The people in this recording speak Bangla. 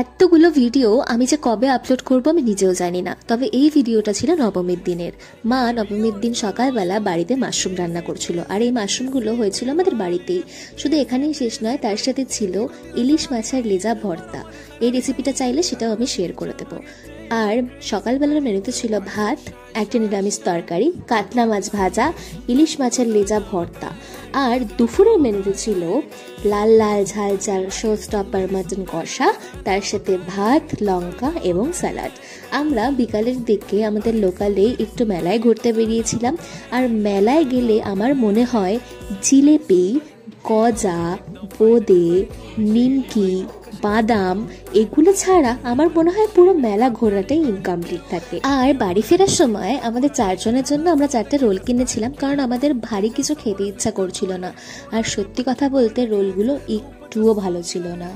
এতগুলো ভিডিও আমি যে কবে আপলোড করব আমি নিজেও জানি না। তবে এই ভিডিওটা ছিল নবমীর দিনের। মা নবমীর দিন সকালবেলা বাড়িতে মাশরুম রান্না করছিল, আর এই মাশরুমগুলো হয়েছিল আমাদের বাড়িতেই। শুধু এখানেই শেষ নয়, তার সাথে ছিল ইলিশ মাছের লেজা ভর্তা। এই রেসিপিটা চাইলে সেটাও আমি শেয়ার করে দেবো। আর সকালবেলার মেনুতে ছিল ভাত, একটা নিরামিষ তরকারি, কাতলা মাছ ভাজা, ইলিশ মাছের লেজা ভর্তা। আর দুপুরের মেনুতে ছিল লাল লাল ঝাল ঝাল শো স্টপার মাটন কষা, তার সাথে ভাত, লঙ্কা এবং স্যালাড। আমরা বিকালের দিকে আমাদের লোকালে একটু মেলায় ঘুরতে বেরিয়েছিলাম। আর মেলায় গেলে আমার মনে হয় জিলেপি, গজা, বোঁদে, নিমকি, বাদাম এগুলো ছাড়া আমার মনে হয় পুরো মেলা ঘোরাটাই ইনকমপ্লিট থাকে। আর বাড়ি ফেরার সময় আমাদের 4 জনের জন্য আমরা 4টে রোল কিনেছিলাম, কারণ আমাদের ভারী কিছু খেতে ইচ্ছা করছিল না। আর সত্যি কথা বলতে রোলগুলো একটুও ভালো ছিল না।